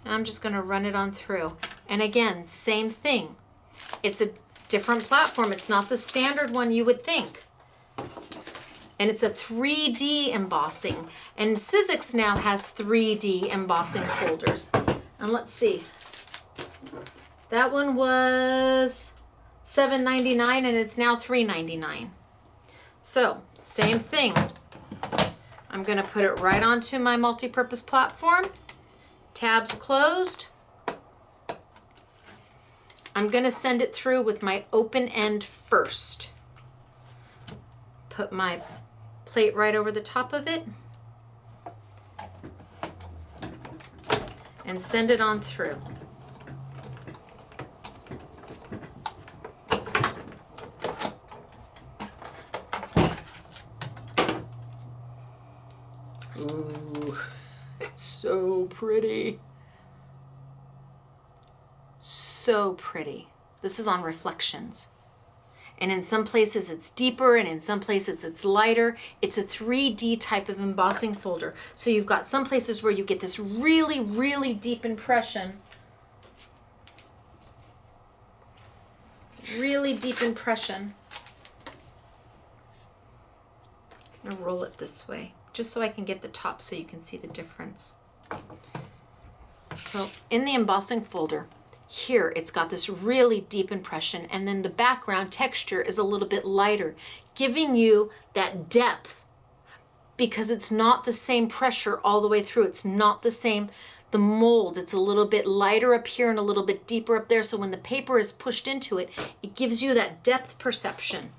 I'm just going to run it on through. And again, same thing. It's a different platform. It's not the standard one you would think. And it's a 3D embossing. And Sizzix now has 3D embossing folders. And let's see. That one was $7.99 and it's now $3.99. So, same thing. I'm going to put it right onto my multi-purpose platform. Tabs closed. I'm going to send it through with my open end first. Put my plate right over the top of it and send it on through. Ooh. It's so pretty. So pretty. This is on reflections. And in some places it's deeper and in some places it's lighter. It's a 3D type of embossing folder. So you've got some places where you get this really, really deep impression. Really deep impression. I'm going to roll it this way, just so I can get the top so you can see the difference. So in the embossing folder, here it's got this really deep impression, and then the background texture is a little bit lighter, giving you that depth, because it's not the same pressure all the way through. It's not the same, the mold, it's a little bit lighter up here and a little bit deeper up there, so when the paper is pushed into it, it gives you that depth perception.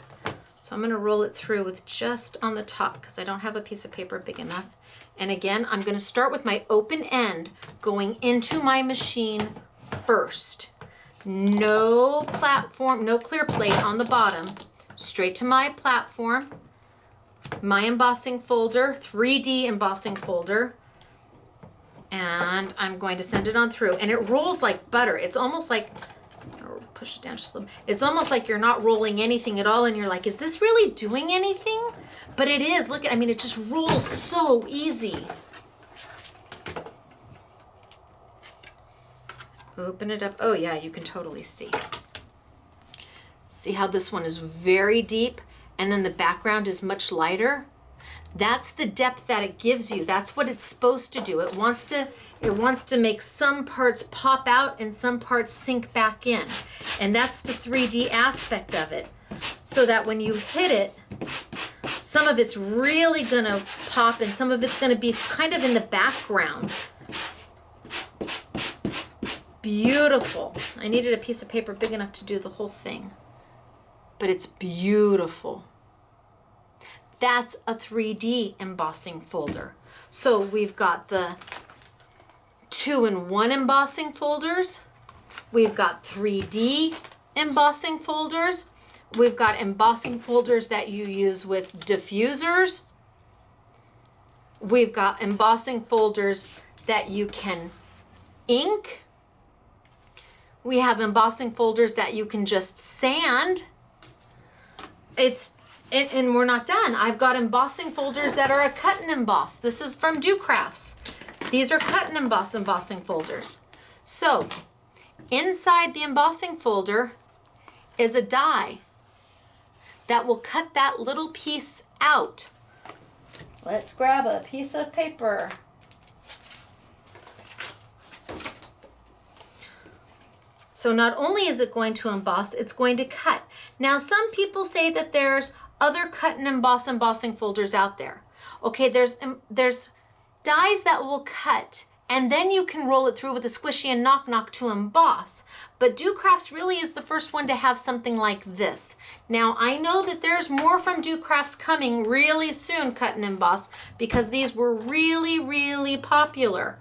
So I'm going to roll it through with just on the top because I don't have a piece of paper big enough. And again, I'm going to start with my open end going into my machine first. No platform, no clear plate on the bottom. Straight to my platform, my embossing folder, 3D embossing folder. And I'm going to send it on through. And it rolls like butter. It's almost like, push it down just a little. It's almost like you're not rolling anything at all and you're like, is this really doing anything? But it is. Look at, I mean, it just rolls so easy. Open it up. Oh yeah, you can totally see. See how this one is very deep and then the background is much lighter? That's the depth that it gives you. That's what it's supposed to do. It wants to make some parts pop out and some parts sink back in. And that's the 3D aspect of it. So that when you hit it, some of it's really gonna pop and some of it's gonna be kind of in the background. Beautiful. I needed a piece of paper big enough to do the whole thing. But it's beautiful. That's a 3D embossing folder. So we've got the 2-in-1 embossing folders. We've got 3D embossing folders. We've got embossing folders that you use with diffusers. We've got embossing folders that you can ink. We have embossing folders that you can just sand. And we're not done. I've got embossing folders that are a cut and emboss. This is from Do Crafts. These are cut and emboss embossing folders. So inside the embossing folder is a die that will cut that little piece out. Let's grab a piece of paper. So not only is it going to emboss, it's going to cut. Now, some people say that there's other cut and emboss embossing folders out there. Okay, there's dies that will cut, and then you can roll it through with a squishy and knock to emboss. But Do Crafts really is the first one to have something like this. Now, I know that there's more from Do Crafts coming really soon, cut and emboss, because these were really, really popular.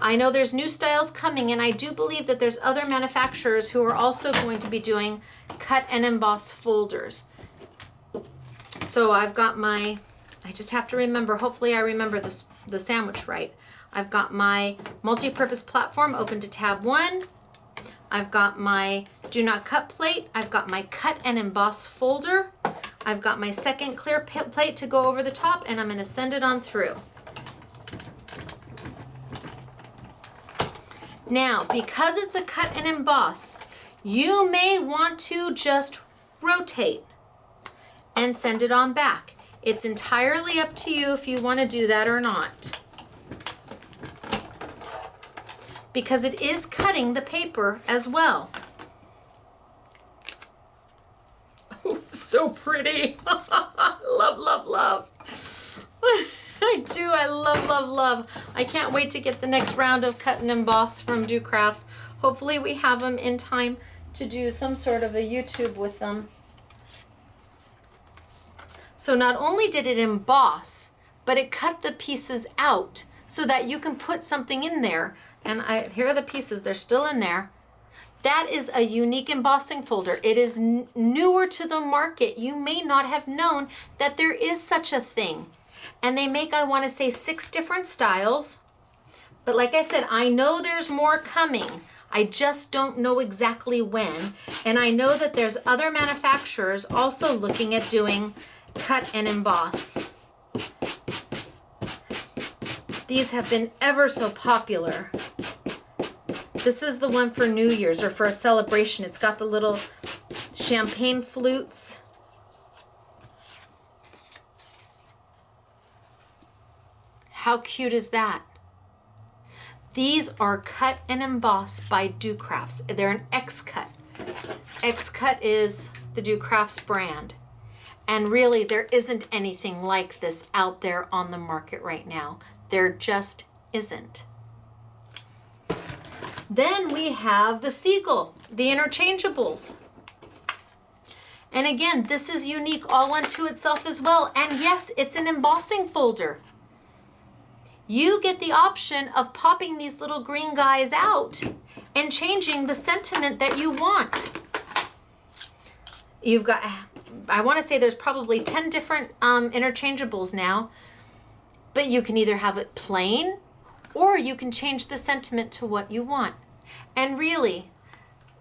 I know there's new styles coming, and I do believe that there's other manufacturers who are also going to be doing cut and emboss folders. So I've got my, I just have to remember, hopefully I remember this, the sandwich right. I've got my multi-purpose platform open to tab 1. I've got my do not cut plate. I've got my cut and emboss folder. I've got my second clear plate to go over the top, and I'm going to send it on through. Now, because it's a cut and emboss, you may want to just rotate and send it on back. It's entirely up to you if you want to do that or not, because it is cutting the paper as well. Oh, so pretty. Love, love, love. I do, I love, love, love. I can't wait to get the next round of cut and emboss from Do Crafts. Hopefully we have them in time to do some sort of a YouTube with them. So not only did it emboss, but it cut the pieces out so that you can put something in there. And here are the pieces, they're still in there. That is a unique embossing folder. It is newer to the market. You may not have known that there is such a thing. And they make, I want to say, 6 different styles. But like I said, I know there's more coming. I just don't know exactly when. And I know that there's other manufacturers also looking at doing cut and emboss. These have been ever so popular. This is the one for New Year's or for a celebration. It's got the little champagne flutes. How cute is that? These are cut and emboss by Do Crafts. They're an X-Cut. X-Cut is the Do Crafts brand. And really, there isn't anything like this out there on the market right now. There just isn't. Then we have the Seagull, the Interchangeables. And again, this is unique all unto itself as well. And yes, it's an embossing folder. You get the option of popping these little green guys out and changing the sentiment that you want. You've got, I want to say there's probably 10 different interchangeables now, but you can either have it plain or you can change the sentiment to what you want. And really,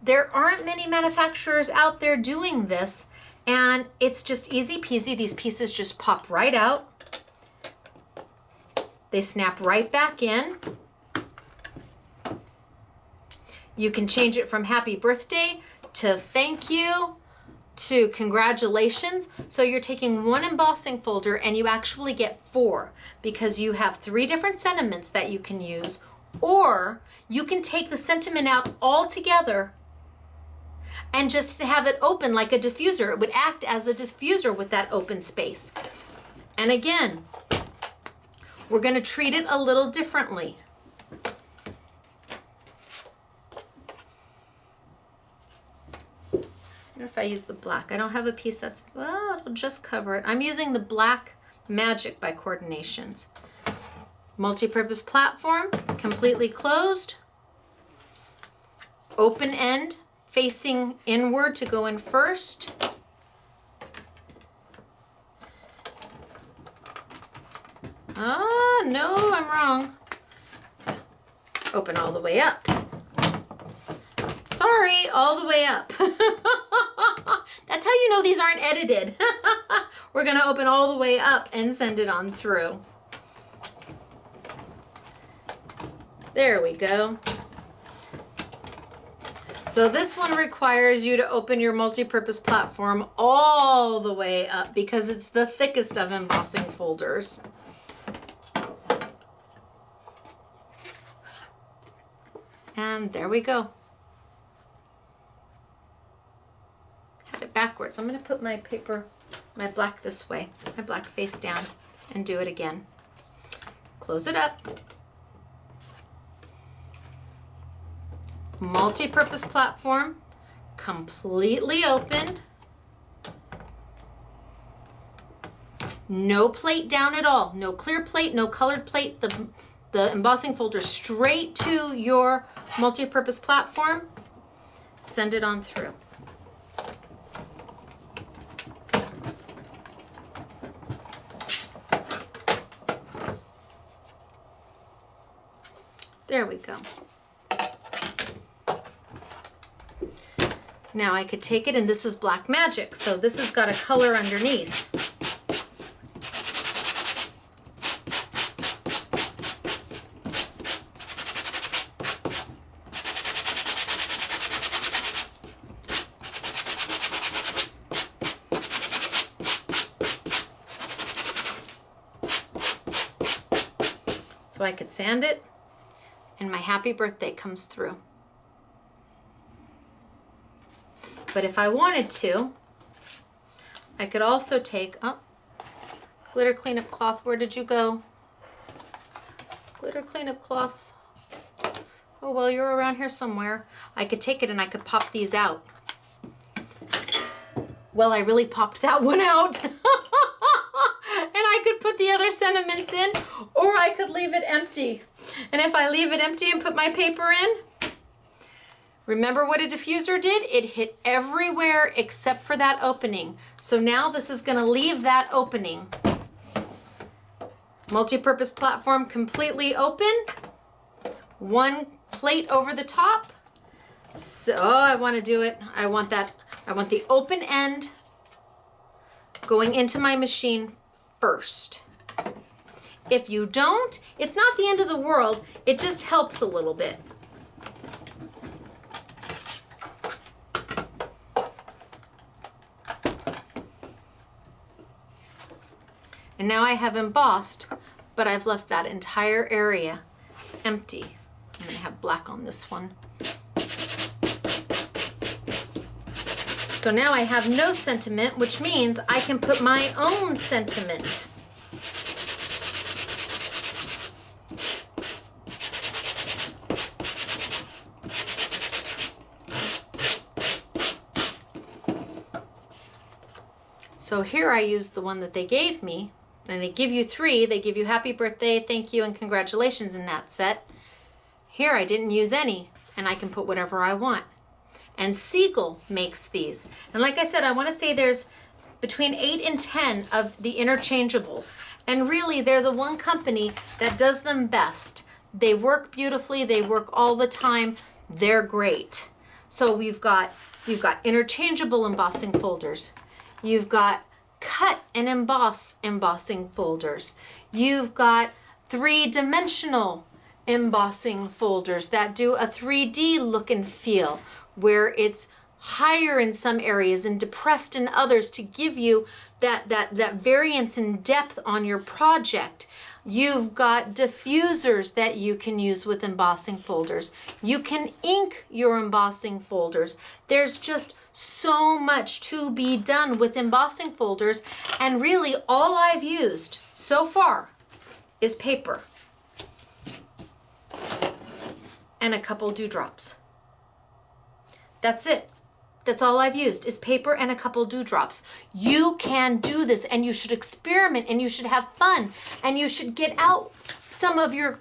there aren't many manufacturers out there doing this, and it's just easy peasy. These pieces just pop right out. They snap right back in. You can change it from happy birthday to thank you to congratulations. So you're taking one embossing folder and you actually get 4 because you have 3 different sentiments that you can use, or you can take the sentiment out altogether and just have it open like a diffuser. It would act as a diffuser with that open space. And again, we're going to treat it a little differently. I wonder if I use the black. I don't have a piece that's, well, it'll just cover it. I'm using the Black Magic by Coordinations. Multi-purpose platform, completely closed. Open end, facing inward to go in first. Ah, no, I'm wrong. Open all the way up. Sorry, all the way up. That's how you know these aren't edited. We're gonna open all the way up and send it on through. There we go. So this one requires you to open your multi-purpose platform all the way up because it's the thickest of embossing folders. And there we go. backwards. I'm going to put my paper, my black this way, my black face down, and do it again. Close it up. Multi-purpose platform, completely open. No plate down at all. No clear plate, no colored plate. The embossing folder straight to your multi-purpose platform. Send it on through. There we go. Now I could take it, and this is black magic, so this has got a color underneath. So I could sand it, and my happy birthday comes through. But if I wanted to, I could also take, oh, glitter cleanup cloth, where did you go? Glitter cleanup cloth. Oh, well, you're around here somewhere. I could take it and I could pop these out. Well, I really popped that one out. And I could put the other sentiments in, or I could leave it empty. And if I leave it empty and put my paper in, remember what a diffuser did? It hit everywhere except for that opening. So now this is gonna leave that opening. Multi-purpose platform completely open. One plate over the top. So I wanna do it. I want the open end going into my machine first. If you don't, it's not the end of the world. It just helps a little bit. And now I have embossed, but I've left that entire area empty. I'm gonna have black on this one. So now I have no sentiment, which means I can put my own sentiment. So here I used the one that they gave me, and they give you 3. They give you happy birthday, thank you, and congratulations in that set. Here I didn't use any, and I can put whatever I want. And Siegel makes these. And like I said, I want to say there's between 8 and 10 of the interchangeables. And really, they're the one company that does them best. They work beautifully, they work all the time, they're great. So we've got interchangeable embossing folders. You've got cut and emboss embossing folders. You've got 3-dimensional embossing folders that do a 3D look and feel, where it's higher in some areas and depressed in others to give you that variance in depth on your project. You've got diffusers that you can use with embossing folders. You can ink your embossing folders. There's just so much to be done with embossing folders, and really all I've used so far is paper and a couple dewdrops. That's it. That's all I've used is paper and a couple dewdrops. You can do this, and you should experiment, and you should have fun, and you should get out some of your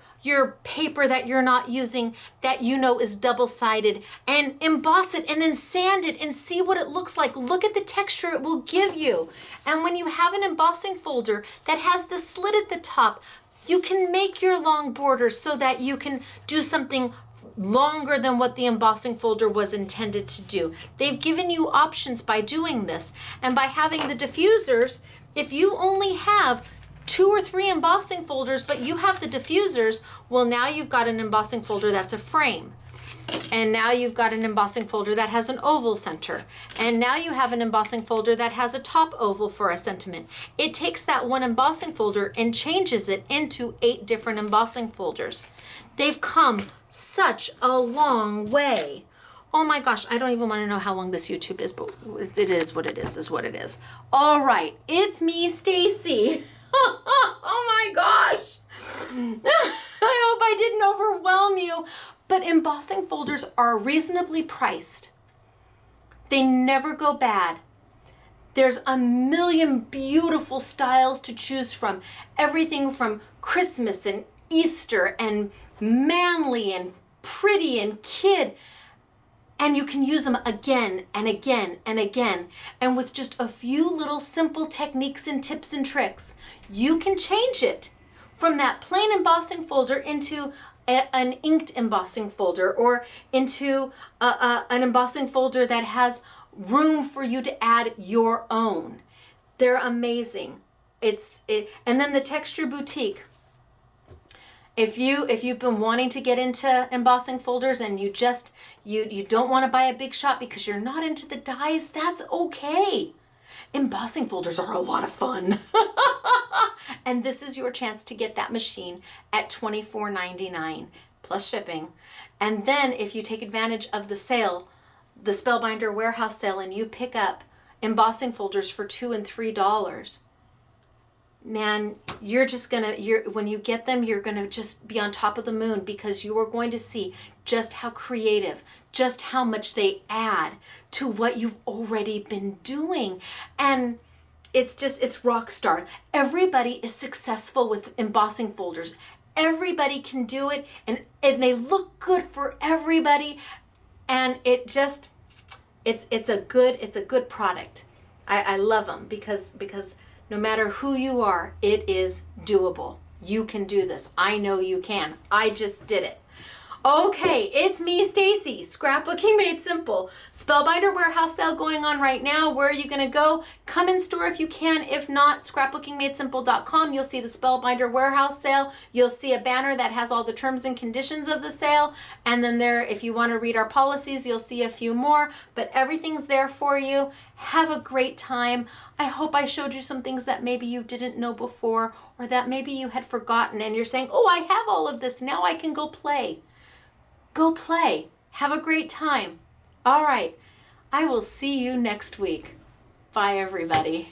paper that you're not using that you know is double-sided, and emboss it and then sand it and see what it looks like. Look at the texture it will give you. And when you have an embossing folder that has the slit at the top, you can make your long borders so that you can do something longer than what the embossing folder was intended to do. They've given you options by doing this. And by having the diffusers, if you only have 2 or 3 embossing folders, but you have the diffusers, well, now you've got an embossing folder that's a frame. And now you've got an embossing folder that has an oval center. And now you have an embossing folder that has a top oval for a sentiment. It takes that one embossing folder and changes it into 8 different embossing folders. They've come such a long way Oh my gosh, I don't even want to know how long this YouTube is, but it is what it is what it is. All right, it's me, Stacy. Oh my gosh. I hope I didn't overwhelm you. But embossing folders are reasonably priced. They never go bad. There's a million beautiful styles to choose from. Everything from Christmas and Easter and manly and pretty and kid. And you can use them again and again and again. And with just a few little simple techniques and tips and tricks, you can change it from that plain embossing folder into an inked embossing folder, or into an embossing folder that has room for you to add your own. They're amazing. And then the Texture Boutique. If you've been wanting to get into embossing folders and you don't want to buy a big shot because you're not into the dies, that's okay. Embossing folders are a lot of fun. And this is your chance to get that machine at $24.99 plus shipping. And then if you take advantage of the sale, the Spellbinder warehouse sale, and you pick up embossing folders for $2 and $3, man, when you get them, you're gonna just be on top of the moon, because you are going to see just how creative, just how much they add to what you've already been doing. And it's rock star. Everybody is successful with embossing folders. Everybody can do it, and they look good for everybody. And it's a good product. I love them because no matter who you are, it is doable. You can do this. I know you can. I just did it. Okay, it's me, Stacy. Scrapbooking Made Simple. Spellbinder warehouse sale going on right now. Where are you going to go? Come in store if you can. If not, scrapbookingmadesimple.com. You'll see the Spellbinder warehouse sale. You'll see a banner that has all the terms and conditions of the sale. And then there, if you want to read our policies, you'll see a few more. But everything's there for you. Have a great time. I hope I showed you some things that maybe you didn't know before, or that maybe you had forgotten and you're saying, oh, I have all of this. Now I can go play. Go play. Have a great time. All right. I will see you next week. Bye, everybody.